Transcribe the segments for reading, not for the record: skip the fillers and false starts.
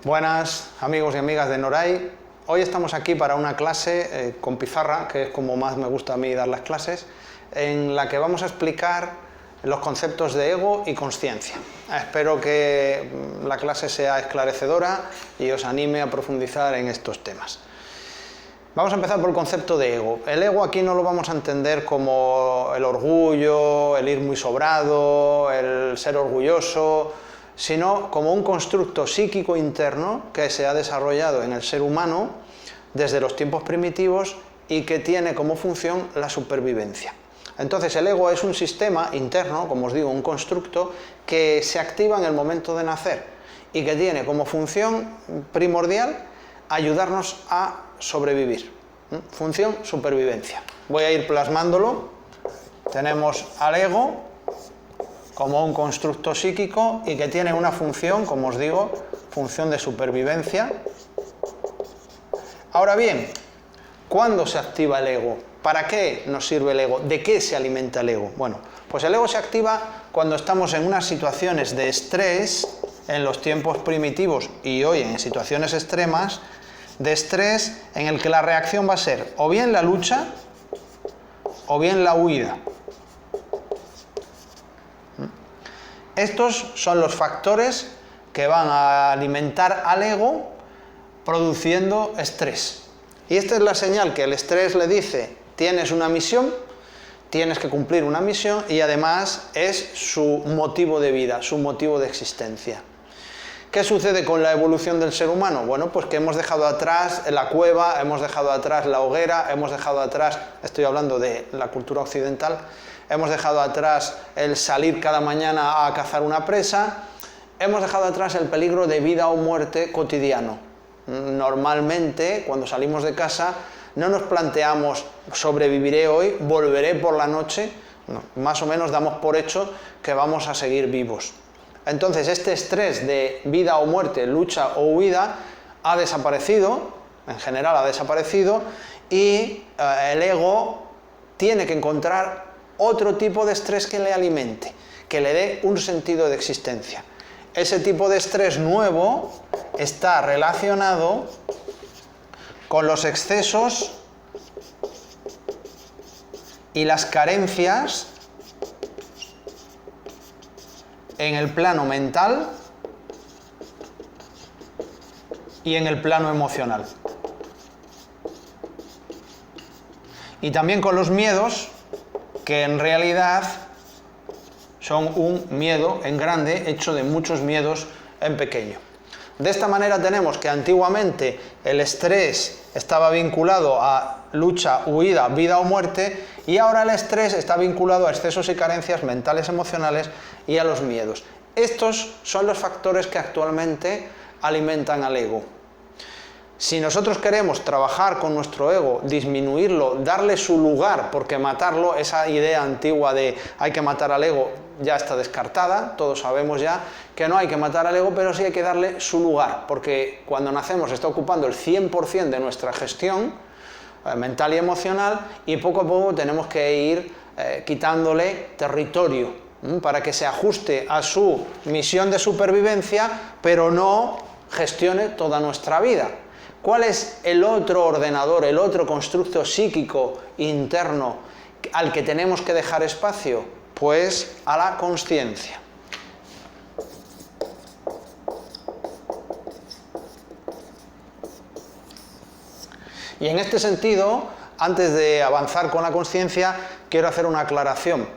Buenas amigos y amigas de Noray. Hoy estamos aquí para una clase con pizarra, que es como más me gusta a mí dar las clases, en la que vamos a explicar los conceptos de ego y consciencia. Espero que la clase sea esclarecedora y os anime a profundizar en estos temas. Vamos a empezar por el concepto de ego. El ego aquí no lo vamos a entender como el orgullo, el ir muy sobrado, el ser orgulloso, sino como un constructo psíquico interno que se ha desarrollado en el ser humano desde los tiempos primitivos y que tiene como función la supervivencia. Entonces el ego es un sistema interno, como os digo, un constructo que se activa en el momento de nacer y que tiene como función primordial ayudarnos a sobrevivir. Función supervivencia. Voy a ir plasmándolo. Tenemos al ego como un constructo psíquico y que tiene una función, como os digo, función de supervivencia. Ahora bien, ¿cuándo se activa el ego? ¿Para qué nos sirve el ego? ¿De qué se alimenta el ego? Bueno, pues el ego se activa cuando estamos en unas situaciones de estrés, en los tiempos primitivos y hoy en situaciones extremas, de estrés en el que la reacción va a ser o bien la lucha o bien la huida. Estos son los factores que van a alimentar al ego produciendo estrés. Y esta es la señal que el estrés le dice: tienes una misión, tienes que cumplir una misión, y además es su motivo de vida, su motivo de existencia. ¿Qué sucede con la evolución del ser humano? Bueno, pues que hemos dejado atrás la cueva, hemos dejado atrás la hoguera, hemos dejado atrás, estoy hablando de la cultura occidental, hemos dejado atrás el salir cada mañana a cazar una presa, hemos dejado atrás el peligro de vida o muerte cotidiano. Normalmente, cuando salimos de casa, no nos planteamos sobreviviré hoy, volveré por la noche, no, más o menos damos por hecho que vamos a seguir vivos. Entonces este estrés de vida o muerte, lucha o huida, ha desaparecido, en general ha desaparecido, y el ego tiene que encontrar otro tipo de estrés que le alimente, que le dé un sentido de existencia. Ese tipo de estrés nuevo está relacionado con los excesos y las carencias en el plano mental y en el plano emocional. Y también con los miedos, que en realidad son un miedo en grande hecho de muchos miedos en pequeño. De esta manera tenemos que antiguamente el estrés estaba vinculado a lucha, huida, vida o muerte, y ahora el estrés está vinculado a excesos y carencias mentales, emocionales y a los miedos. Estos son los factores que actualmente alimentan al ego. Si nosotros queremos trabajar con nuestro ego, disminuirlo, darle su lugar, porque matarlo, esa idea antigua de hay que matar al ego ya está descartada, todos sabemos ya que no hay que matar al ego, pero sí hay que darle su lugar, porque cuando nacemos está ocupando el 100% de nuestra gestión mental y emocional, y poco a poco tenemos que ir quitándole territorio para que se ajuste a su misión de supervivencia, pero no gestione toda nuestra vida. ¿Cuál es el otro ordenador, el otro constructo psíquico interno al que tenemos que dejar espacio? Pues a la consciencia. Y en este sentido, antes de avanzar con la consciencia, quiero hacer una aclaración.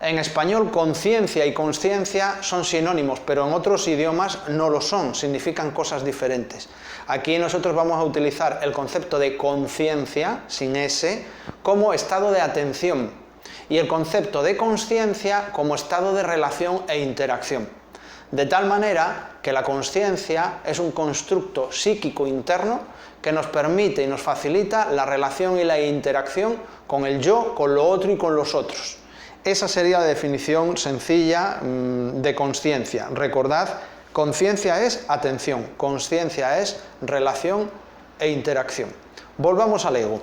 En español, conciencia y consciencia son sinónimos, pero en otros idiomas no lo son, significan cosas diferentes. Aquí nosotros vamos a utilizar el concepto de conciencia, sin S, como estado de atención, y el concepto de consciencia como estado de relación e interacción. De tal manera que la consciencia es un constructo psíquico interno que nos permite y nos facilita la relación y la interacción con el yo, con lo otro y con los otros. Esa sería la definición sencilla de consciencia. Recordad, conciencia es atención, consciencia es relación e interacción. Volvamos al ego.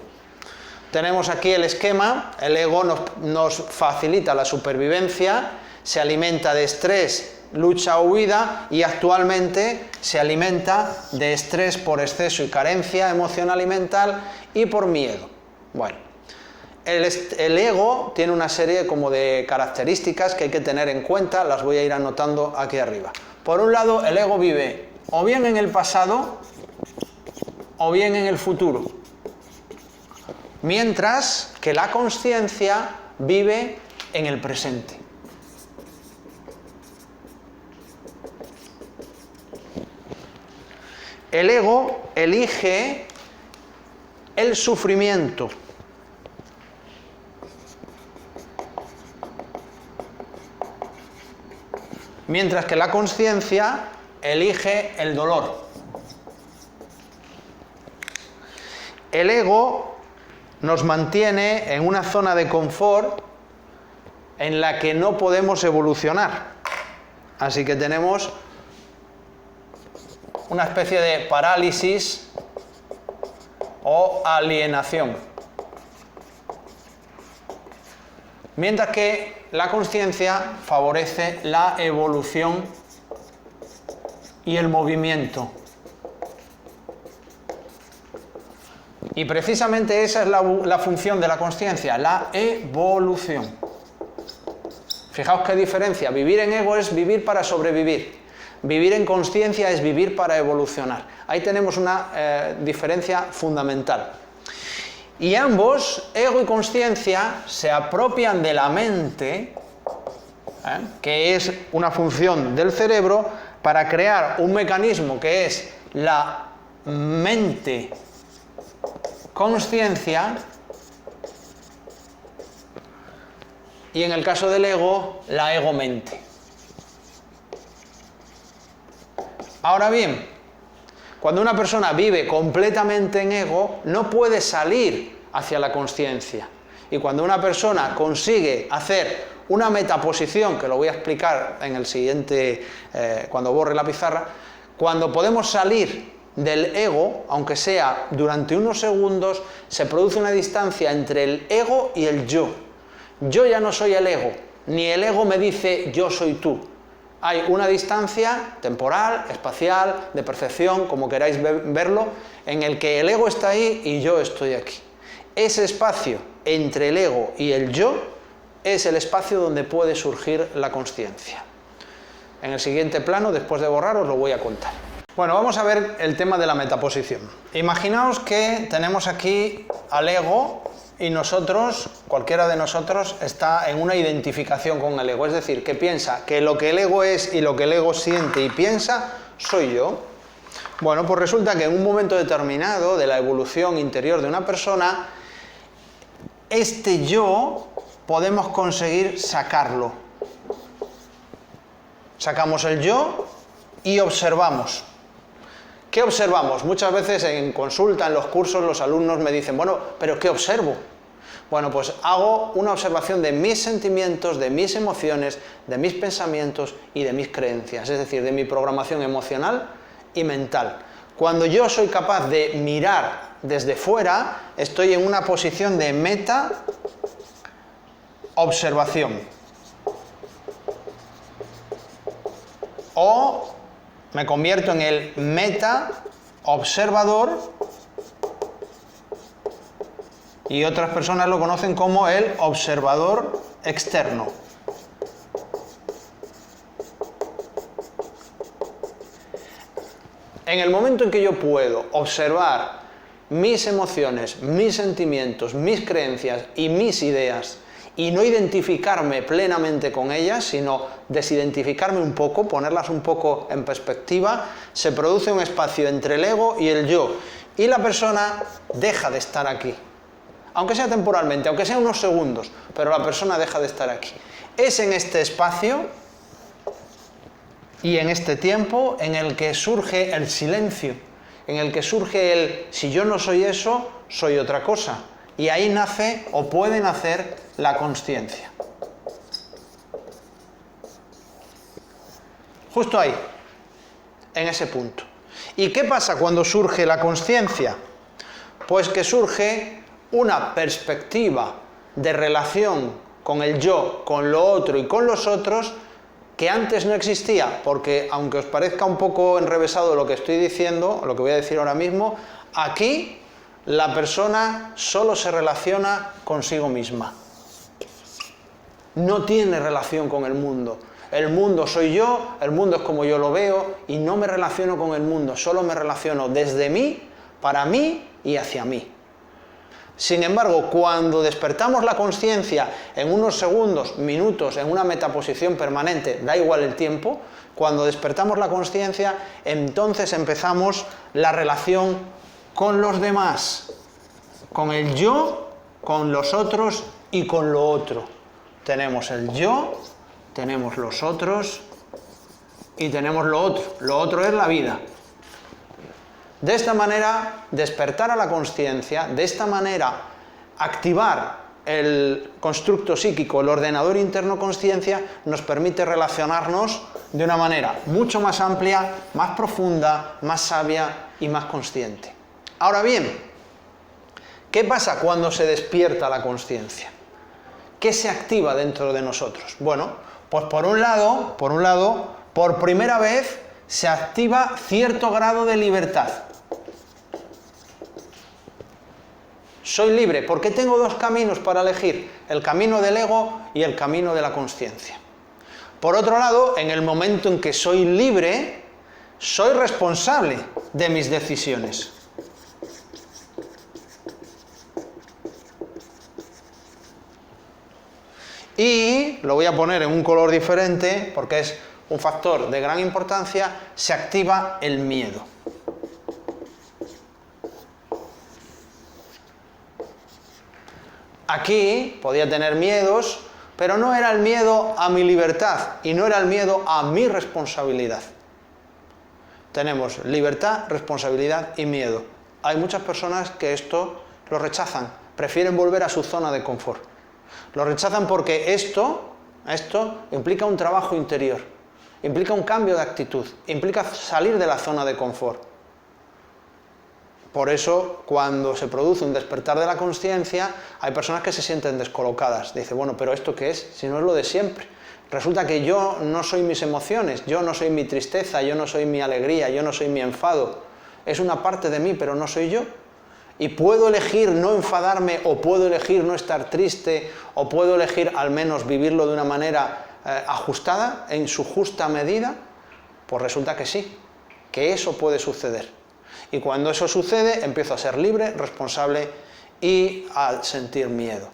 Tenemos aquí el esquema, el ego nos facilita la supervivencia, se alimenta de estrés lucha o huida, y actualmente se alimenta de estrés por exceso y carencia emocional y mental y por miedo. Bueno, el ego tiene una serie como de características que hay que tener en cuenta, las voy a ir anotando aquí arriba. Por un lado, el ego vive o bien en el pasado o bien en el futuro, mientras que la consciencia vive en el presente. El ego elige el sufrimiento, mientras que la consciencia elige el dolor. El ego nos mantiene en una zona de confort en la que no podemos evolucionar. Así que tenemos una especie de parálisis o alienación. Mientras que la consciencia favorece la evolución y el movimiento. Y precisamente esa es la función de la consciencia, la evolución. Fijaos qué diferencia. Vivir en ego es vivir para sobrevivir. Vivir en consciencia es vivir para evolucionar. Ahí tenemos una diferencia fundamental. Y ambos, ego y consciencia, se apropian de la mente, que es una función del cerebro, para crear un mecanismo que es la mente-consciencia, y en el caso del ego, la ego-mente. Ahora bien, cuando una persona vive completamente en ego, no puede salir hacia la consciencia. Y cuando una persona consigue hacer una metaposición, que lo voy a explicar en el siguiente, cuando borre la pizarra, cuando podemos salir del ego, aunque sea durante unos segundos, se produce una distancia entre el ego y el yo. Yo ya no soy el ego, ni el ego me dice yo soy tú. Hay una distancia temporal, espacial, de percepción, como queráis verlo, en el que el ego está ahí y yo estoy aquí. Ese espacio entre el ego y el yo es el espacio donde puede surgir la consciencia. En el siguiente plano, después de borrar, os lo voy a contar. Bueno, vamos a ver el tema de la metaposición. Imaginaos que tenemos aquí al ego y nosotros, cualquiera de nosotros, está en una identificación con el ego. Es decir, que piensa que lo que el ego es y lo que el ego siente y piensa, soy yo. Bueno, pues resulta que en un momento determinado de la evolución interior de una persona, este yo podemos conseguir sacarlo. Sacamos el yo y observamos. ¿Qué observamos? Muchas veces en consulta, en los cursos, los alumnos me dicen, bueno, ¿pero qué observo? Bueno, pues hago una observación de mis sentimientos, de mis emociones, de mis pensamientos y de mis creencias, es decir, de mi programación emocional y mental. Cuando yo soy capaz de mirar desde fuera, estoy en una posición de meta-observación. O me convierto en el meta-observador, y otras personas lo conocen como el observador externo. En el momento en que yo puedo observar mis emociones, mis sentimientos, mis creencias y mis ideas, y no identificarme plenamente con ellas, sino desidentificarme un poco, ponerlas un poco en perspectiva, se produce un espacio entre el ego y el yo, y la persona deja de estar aquí. Aunque sea temporalmente, aunque sea unos segundos, pero la persona deja de estar aquí. Es en este espacio y en este tiempo en el que surge el silencio, en el que surge el si yo no soy eso, soy otra cosa. Y ahí nace o puede nacer la consciencia. Justo ahí, en ese punto. ¿Y qué pasa cuando surge la consciencia? Pues que surge una perspectiva de relación con el yo, con lo otro y con los otros que antes no existía, porque aunque os parezca un poco enrevesado lo que estoy diciendo, lo que voy a decir ahora mismo, aquí la persona solo se relaciona consigo misma. No tiene relación con el mundo. El mundo soy yo, el mundo es como yo lo veo, y no me relaciono con el mundo, solo me relaciono desde mí, para mí y hacia mí. Sin embargo, cuando despertamos la conciencia en unos segundos, minutos, en una metaposición permanente, da igual el tiempo, cuando despertamos la conciencia, entonces empezamos la relación con los demás, con el yo, con los otros y con lo otro. Tenemos el yo, tenemos los otros y tenemos lo otro. Lo otro es la vida. De esta manera, despertar a la consciencia, de esta manera, activar el constructo psíquico, el ordenador interno consciencia, nos permite relacionarnos de una manera mucho más amplia, más profunda, más sabia y más consciente. Ahora bien, ¿qué pasa cuando se despierta la consciencia? ¿Qué se activa dentro de nosotros? Bueno, pues por un lado, por primera vez se activa cierto grado de libertad. Soy libre, porque tengo dos caminos para elegir, el camino del ego y el camino de la consciencia. Por otro lado, en el momento en que soy libre, soy responsable de mis decisiones. Y, lo voy a poner en un color diferente, porque es un factor de gran importancia, se activa el miedo. Aquí podía tener miedos, pero no era el miedo a mi libertad y no era el miedo a mi responsabilidad. Tenemos libertad, responsabilidad y miedo. Hay muchas personas que esto lo rechazan, prefieren volver a su zona de confort. Lo rechazan porque esto implica un trabajo interior, implica un cambio de actitud, implica salir de la zona de confort. Por eso, cuando se produce un despertar de la consciencia, hay personas que se sienten descolocadas. Dice, bueno, pero ¿esto qué es? Si no es lo de siempre. Resulta que yo no soy mis emociones, yo no soy mi tristeza, yo no soy mi alegría, yo no soy mi enfado. Es una parte de mí, pero no soy yo. Y puedo elegir no enfadarme, o puedo elegir no estar triste, o puedo elegir al menos vivirlo de una manera ajustada, en su justa medida. Pues resulta que sí, que eso puede suceder. Y cuando eso sucede, empiezo a ser libre, responsable y a sentir miedo.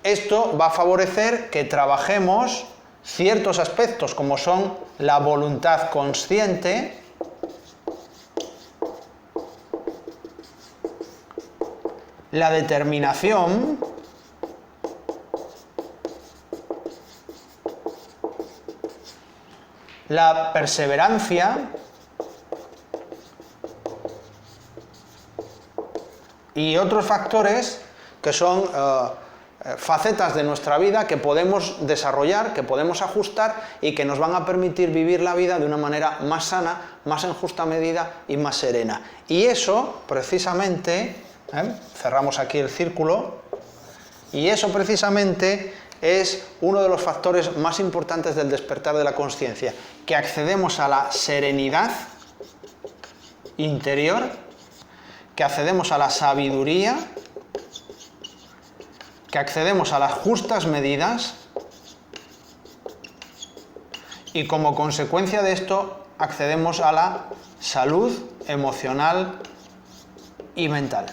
Esto va a favorecer que trabajemos ciertos aspectos, como son la voluntad consciente, la determinación, la perseverancia y otros factores que son facetas de nuestra vida que podemos desarrollar, que podemos ajustar y que nos van a permitir vivir la vida de una manera más sana, más en justa medida y más serena. Y eso, precisamente, cerramos aquí el círculo, y eso precisamente es uno de los factores más importantes del despertar de la consciencia, que accedemos a la serenidad interior, que accedemos a la sabiduría, que accedemos a las justas medidas y como consecuencia de esto accedemos a la salud emocional y mental.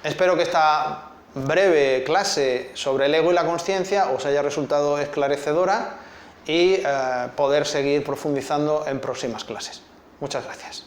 Espero que esta breve clase sobre el ego y la consciencia os haya resultado esclarecedora y poder seguir profundizando en próximas clases. Muchas gracias.